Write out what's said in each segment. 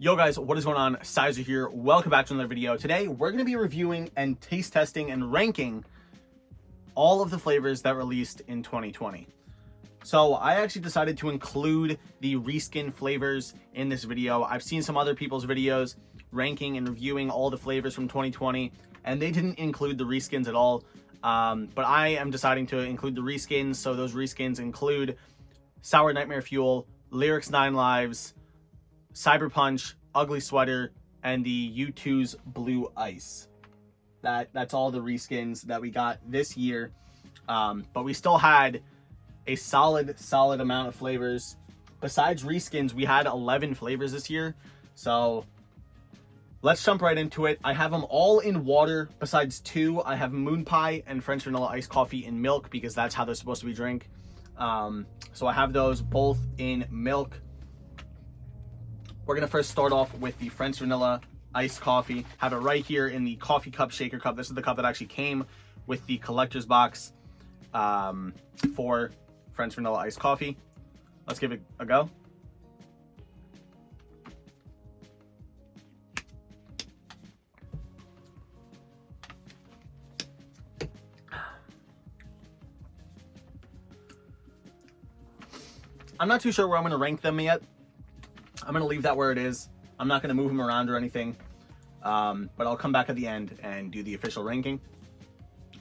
Yo guys, what is going on? Sizer here. Welcome back to another video. Today we're going to be reviewing and taste testing and ranking all of the flavors that released in 2020. So I actually decided to include the reskin flavors in this video. I've seen some other people's videos ranking and reviewing all the flavors from 2020 and they didn't include the reskins at all. But I am deciding to include the reskins. So those reskins include Sour Nightmare Fuel, Lyrik's 9 Lives, Cyber Punch, Ugly Sweater, and the YouTooz Blue Ice. That's all the reskins that we got this year. But we still had a solid amount of flavors. Besides reskins, we had 11 flavors this year. So let's jump right into it. I have them all in water besides 2. I have Moon Pie and French Vanilla Iced Coffee in milk because that's how they're supposed to be drank. So I have those both in milk. We're going to first start off with the French Vanilla Iced Coffee. Have it right here in the coffee cup shaker cup. This is the cup that actually came with the collector's box for French Vanilla Iced Coffee. Let's give it a go. I'm not too sure where I'm going to rank them yet. I'm going to leave that where it is. I'm not going to move them around or anything. But I'll come back at the end and do the official ranking.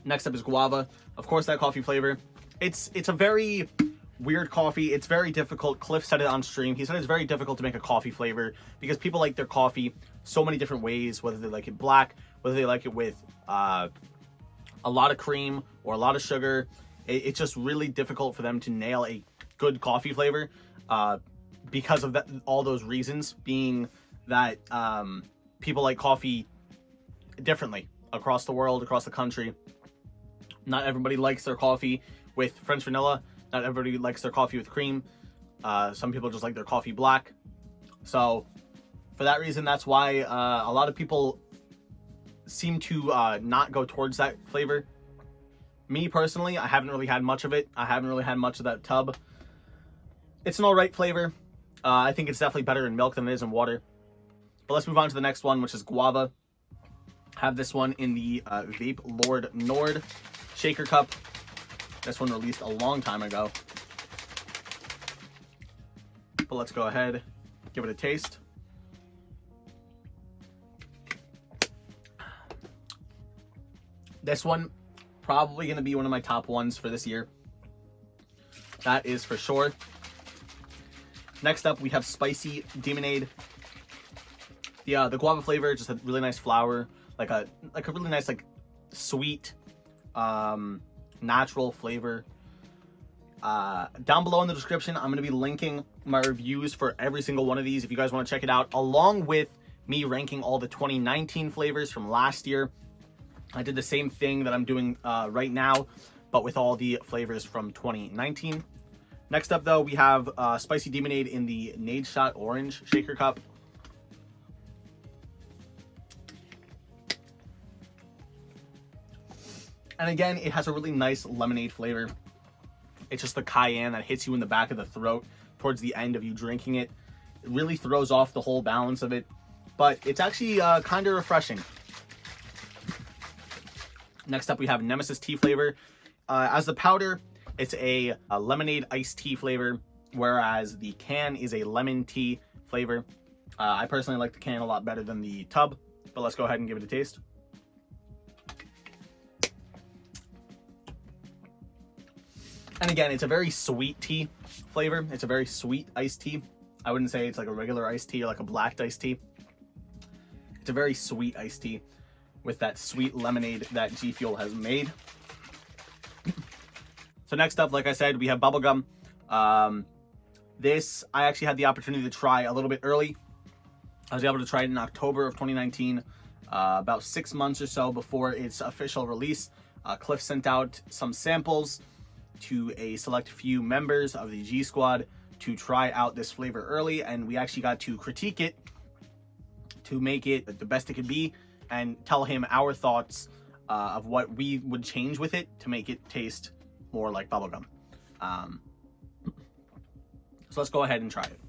Next up is Guava. Of course, that coffee flavor. It's a very weird coffee. It's very difficult. Cliff said it on stream. He said it's very difficult to make a coffee flavor because people like their coffee so many different ways, whether they like it black, whether they like it with a lot of cream or a lot of sugar. It's just really difficult for them to nail a good coffee flavor. Because of that, all those reasons, being that people like coffee differently across the world, across the country. Not everybody likes their coffee with French vanilla. Not everybody likes their coffee with cream. Some people just like their coffee black. So for that reason, that's why a lot of people seem to not go towards that flavor. Me personally, I haven't really had much of it. I haven't really had much of that tub. It's an alright flavor. I think it's definitely better in milk than it is in water. But let's move on to the next one, which is Guava. Have this one in the Vape Lord Nord shaker cup. This one released a long time ago. But let's go ahead, give it a taste. This one, probably going to be one of my top ones for this year. That is for sure. Next up, we have Spicy Demonade. The guava flavor, just a really nice flower, like a really nice sweet, natural flavor. Down below in the description, I'm going to be linking my reviews for every single one of these if you guys want to check it out, along with me ranking all the 2019 flavors from last year. I did the same thing that I'm doing right now, but with all the flavors from 2019. Next up, though, we have Spicy Demonade in the Nade Shot Orange shaker cup. And again, it has a really nice lemonade flavor. It's just the cayenne that hits you in the back of the throat towards the end of you drinking it. It really throws off the whole balance of it, but it's actually kind of refreshing. Next up, we have Nemesis Tea Flavor. As the powder, it's a lemonade iced tea flavor, whereas the can is a lemon tea flavor. I personally like the can a lot better than the tub, but let's go ahead and give it a taste. And again, it's a very sweet tea flavor. It's a very sweet iced tea. I wouldn't say it's like a regular iced tea or like a black iced tea. It's a very sweet iced tea with that sweet lemonade that Gfuel has made. So next up, like I said, we have Bubblegum. This, I actually had the opportunity to try a little bit early. I was able to try it in October of 2019, about 6 months or so before its official release. Cliff sent out some samples to a select few members of the G Squad to try out this flavor early, and we actually got to critique it to make it the best it could be and tell him our thoughts of what we would change with it to make it taste more like bubblegum. So let's go ahead and try it.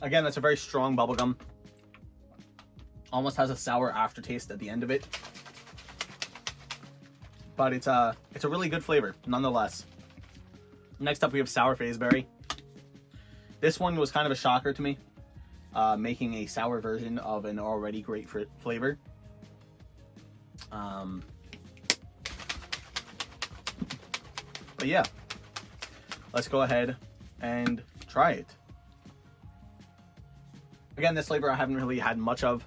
Again, that's a very strong bubblegum. Almost has a sour aftertaste at the end of it. But it's a really good flavor, nonetheless. Next up, we have sour FaZeBerry. This one was kind of a shocker to me, making a sour version of an already great flavor. But yeah, let's go ahead and try it. Again, this flavor I haven't really had much of.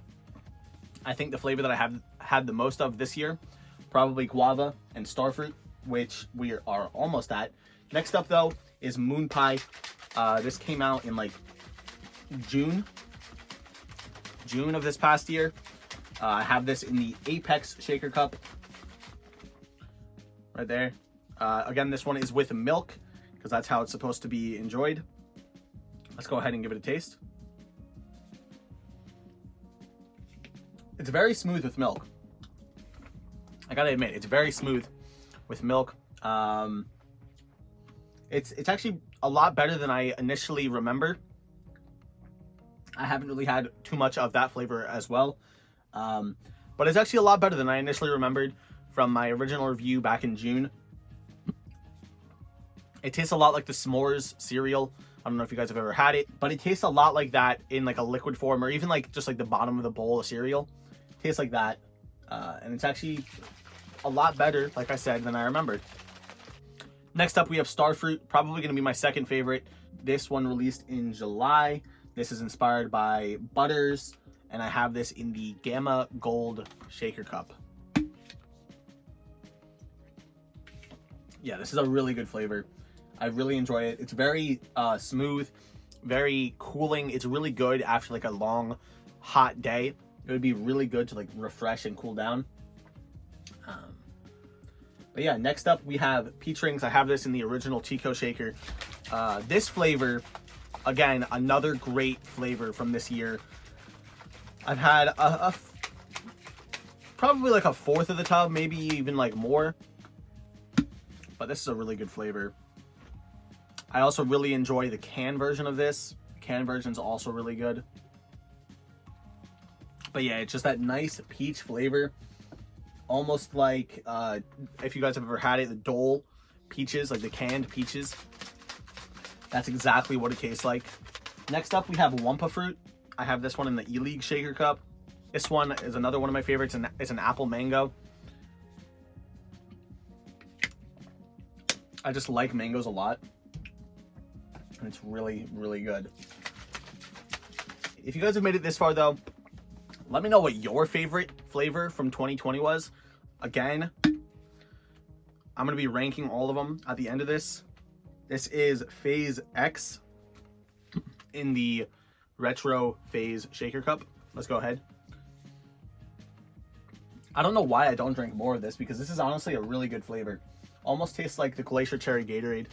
I think the flavor that I have had the most of this year, probably Guava and Starfruit, which we are almost at. Next up, though, is Moon Pie. This came out in like June of this past year. I have this in the Apex Shaker Cup. Right there. Again, this one is with milk, because that's how it's supposed to be enjoyed. Let's go ahead and give it a taste. It's very smooth with milk. I gotta admit, it's very smooth with milk. It's actually a lot better than I initially remember. I haven't really had too much of that flavor as well. But it's actually a lot better than I initially remembered from my original review back in June. It tastes a lot like the s'mores cereal. I don't know if you guys have ever had it, but it tastes a lot like that in like a liquid form, or even like just like the bottom of the bowl of cereal. It tastes like that. And it's actually a lot better, like I said, than I remembered. Next up, we have Starfruit, probably going to be my second favorite. This one released in July. This is inspired by Butters, and I have this in the Gamma Gold Shaker Cup. Yeah, this is a really good flavor. I really enjoy it. It's very smooth, very cooling. It's really good after like a long, hot day. It would be really good to like refresh and cool down. But yeah, next up we have Peach Rings. I have this in the original Tico Shaker. This flavor, again, another great flavor from this year. I've had probably like a fourth of the tub, maybe even like more. But this is a really good flavor. I also really enjoy the can version of this. The can version is also really good. But yeah, it's just that nice peach flavor. Almost like, if you guys have ever had it, the Dole peaches, like the canned peaches. That's exactly what it tastes like. Next up, we have Wumpa Fruit. I have this one in the E-League Shaker Cup. This one is another one of my favorites, and it's an apple mango. I just like mangoes a lot. And it's really, really good. If you guys have made it this far, though, let me know what your favorite flavor from 2020 was. Again, I'm going to be ranking all of them at the end of this. This is FaZe X in the Retro FaZe Shaker Cup. Let's go ahead. I don't know why I don't drink more of this, because this is honestly a really good flavor. Almost tastes like the Glacier Cherry Gatorade,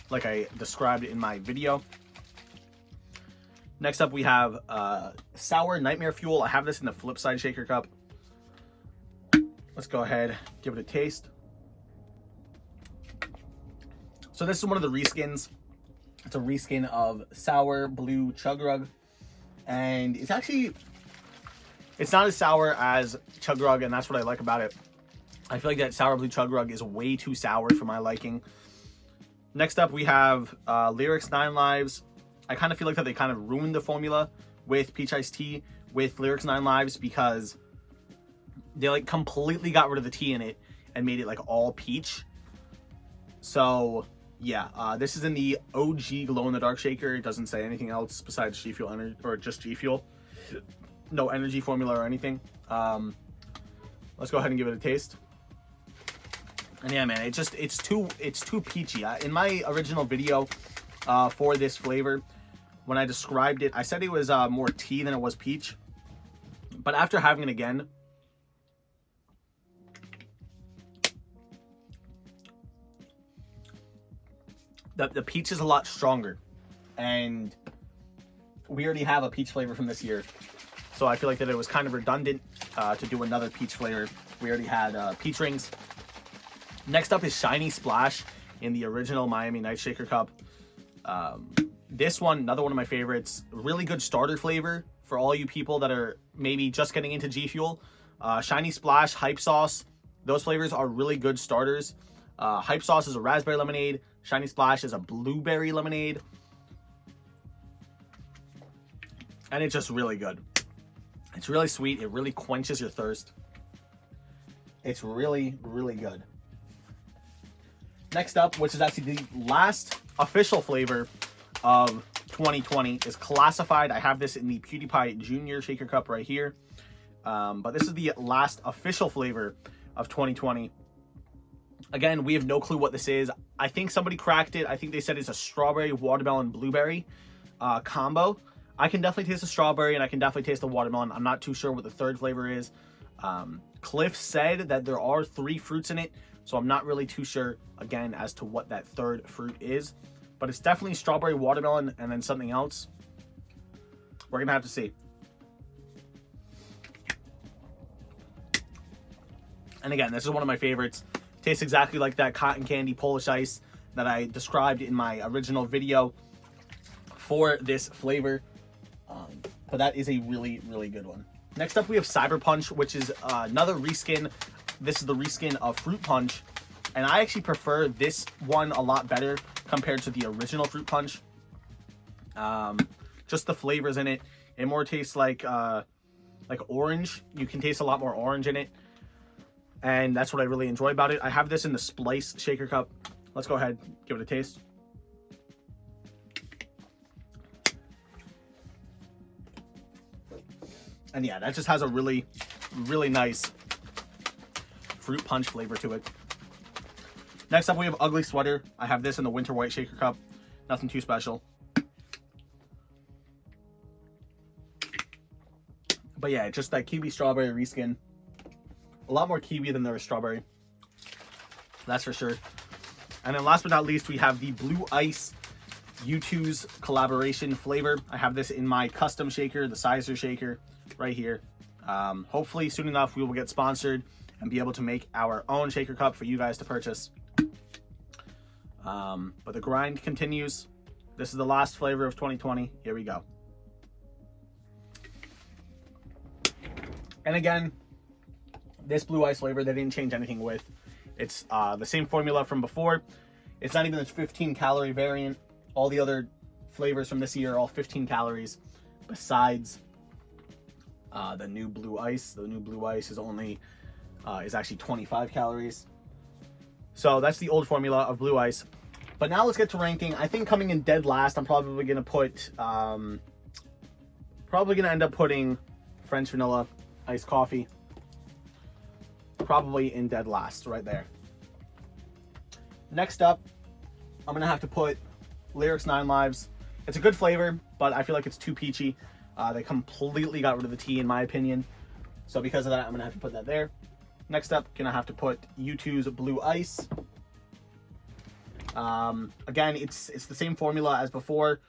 like I described in my video. Next up, we have Sour Nightmare Fuel. I have this in the Flipside Shaker Cup. Let's go ahead, give it a taste. So this is one of the reskins. It's a reskin of Sour Blue Chug Rug. And it's actually, it's not as sour as Chug Rug, and that's what I like about it. I feel like that Sour Blue Chug Rug is way too sour for my liking. Next up, we have Lirik's 9 Lives. I kind of feel like that they kind of ruined the formula with Peach Iced Tea with Lirik's 9 Lives, because they like completely got rid of the tea in it and made it like all peach. So yeah, this is in the OG Glow in the Dark Shaker. It doesn't say anything else besides Gfuel energy, or just Gfuel. No energy formula or anything. Let's go ahead and give it a taste. And yeah, man, it's too peachy. In my original video for this flavor, when I described it, I said it was more tea than it was peach. But after having it again, the peach is a lot stronger. And we already have a peach flavor from this year. So I feel like that it was kind of redundant to do another peach flavor. We already had Peach Rings. Next up is Shiny Splash in the original Miami Night Shaker Cup. This one, another one of my favorites, really good starter flavor for all you people that are maybe just getting into Gfuel. Shiny Splash, Hype Sauce, those flavors are really good starters. Hype Sauce is a raspberry lemonade. Shiny Splash is a blueberry lemonade. And it's just really good. It's really sweet. It really quenches your thirst. It's really, really good. Next up, which is actually the last official flavor of 2020, is Classified. I have this in the PewDiePie Junior Shaker Cup right here. But this is the last official flavor of 2020. Again, we have no clue what this is. I think somebody cracked it. I think they said it's a strawberry, watermelon, blueberry combo. I can definitely taste the strawberry and I can definitely taste the watermelon. I'm not too sure what the third flavor is. Cliff said that there are 3 fruits in it, so I'm not really too sure, again, as to what that third fruit is. But it's definitely strawberry, watermelon, and then something else. We're going to have to see. And again, this is one of my favorites. Tastes exactly like that cotton candy Polish ice that I described in my original video for this flavor. But that is a really, really good one. Next up, we have Cyber Punch, which is another reskin. This is the reskin of Fruit Punch. And I actually prefer this one a lot better compared to the original Fruit Punch. Just the flavors in it. It more tastes like orange. You can taste a lot more orange in it. And that's what I really enjoy about it. I have this in the Splice Shaker Cup. Let's go ahead, give it a taste. And yeah, that just has a really, really nice fruit punch flavor to it. Next up, we have Ugly Sweater. I have this in the Winter White Shaker Cup. Nothing too special. But yeah, just that kiwi strawberry reskin. A lot more kiwi than there is strawberry. That's for sure. And then last but not least, we have the Blue Ice YouTooz collaboration flavor. I have this in my custom shaker, the Sizer shaker, right here. Hopefully soon enough we will get sponsored and be able to make our own shaker cup for you guys to purchase. But the grind continues. This is the last flavor of 2020. Here we go. And again, this Blue Ice flavor, they didn't change anything with. It's the same formula from before. It's not even a 15 calorie variant. All the other flavors from this year are all 15 calories besides the new Blue Ice. The new Blue Ice is only is actually 25 calories. So that's the old formula of Blue Ice. But now let's get to ranking. I think coming in dead last, I'm probably gonna put end up putting French vanilla iced coffee probably in dead last right there. Next up, I'm gonna have to put Lirik's 9 Lives. It's a good flavor, but I feel like it's too peachy. They completely got rid of the tea in my opinion. So because of that, I'm gonna have to put that there. Next up, gonna have to put YouTooz Blue Ice. Again, it's the same formula as before.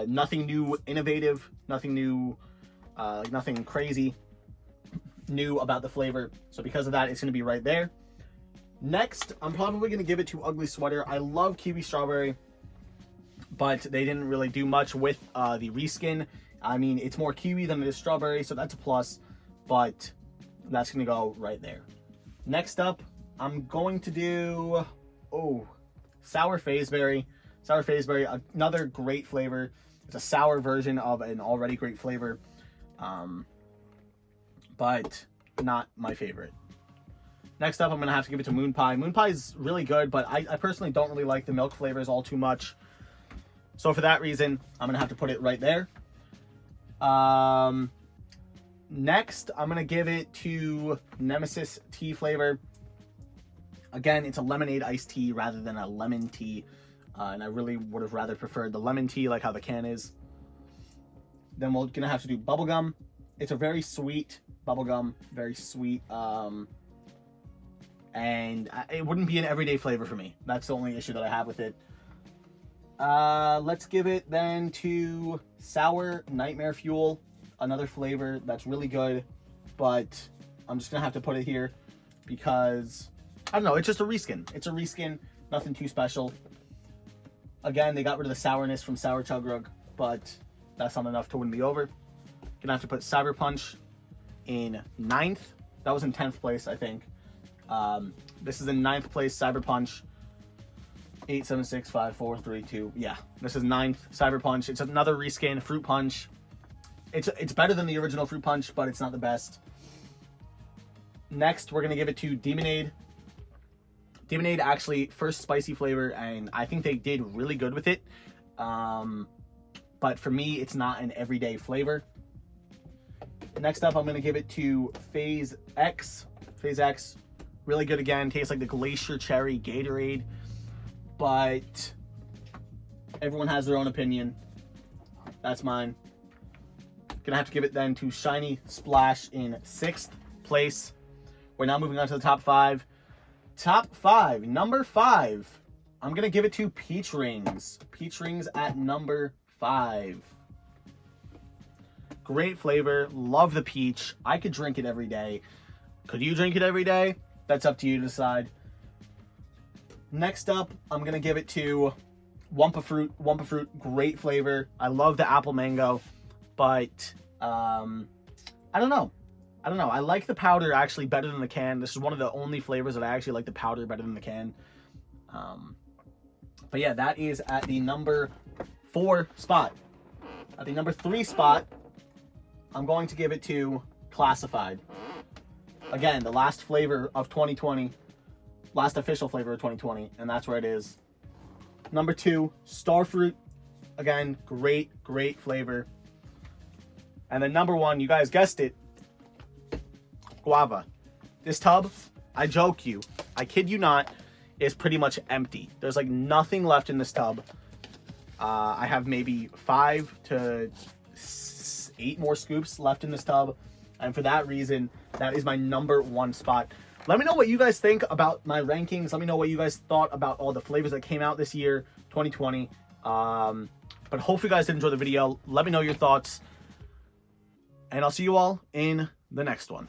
Nothing new, innovative, nothing new, nothing crazy new about the flavor. So because of that, it's gonna be right there. Next, I'm probably gonna give it to Ugly Sweater. I love kiwi strawberry, but they didn't really do much with the reskin. I mean, it's more kiwi than it is strawberry, so that's a plus, but that's gonna go right there. Next up, I'm going to do, Sour FaZeBerry. Sour FaZeBerry, another great flavor. It's a sour version of an already great flavor, but not my favorite. Next up, I'm gonna have to give it to Moon Pie. Moon Pie is really good, but I personally don't really like the milk flavors all too much. So for that reason, I'm gonna have to put it right there. Next, I'm gonna give it to Nemesis Tea Flavor. Again, it's a lemonade iced tea rather than a lemon tea. And I really would have rather preferred the lemon tea, like how the can is. Then we're gonna have to do Bubblegum. It's a very sweet bubblegum, very sweet. And it wouldn't be an everyday flavor for me. That's the only issue that I have with it. Let's give it then to Sour Nightmare Fuel, another flavor that's really good, but I'm just gonna have to put it here because I don't know, it's just a reskin. It's a reskin, nothing too special. Again, they got rid of the sourness from Sour Chug Rug, but that's not enough to win me over. Gonna have to put Cyber Punch in 9th. That was in 10th place, I think. This is in 9th place, Cyber Punch. 8, 7, 6, 5, 4, 3, 2. Yeah, this is 9th, Cyber Punch. It's another reskin Fruit Punch. It's better than the original Fruit Punch, but it's not the best. Next, we're gonna give it to Demonade. Demonade actually first spicy flavor, and I think they did really good with it. But for me, it's not an everyday flavor. Next up, I'm gonna give it to FaZe X. FaZe X, really good again. Tastes like the Glacier Cherry Gatorade, but everyone has their own opinion. That's mine. Gonna have to give it then to Shiny Splash in 6th place. We're now moving on to the top 5. Top 5, number 5. I'm gonna give it to Peach Rings. Peach Rings at number 5. Great flavor, love the peach. I could drink it every day. Could you drink it every day? That's up to you to decide. Next up, I'm gonna give it to Wumpa Fruit. Wumpa Fruit, great flavor. I love the apple mango, but I don't know. I like the powder actually better than the can. This is one of the only flavors that I actually like the powder better than the can. But yeah, that is at the number 4 spot. At the number 3 spot, I'm going to give it to Classified. Again, the last flavor of 2020, last official flavor of 2020, and that's where it is. Number 2, Starfruit. Again, great flavor. And then number 1, you guys guessed it, Guava. This tub, I joke you, I kid you not, is pretty much empty. There's like nothing left in this tub. I have maybe 5 to 8 more scoops left in this tub, and for that reason, that is my number 1 spot. Let me know what you guys think about my rankings. Let me know what you guys thought about all the flavors that came out this year, 2020. But hopefully you guys did enjoy the video. Let me know your thoughts, and I'll see you all in the next one.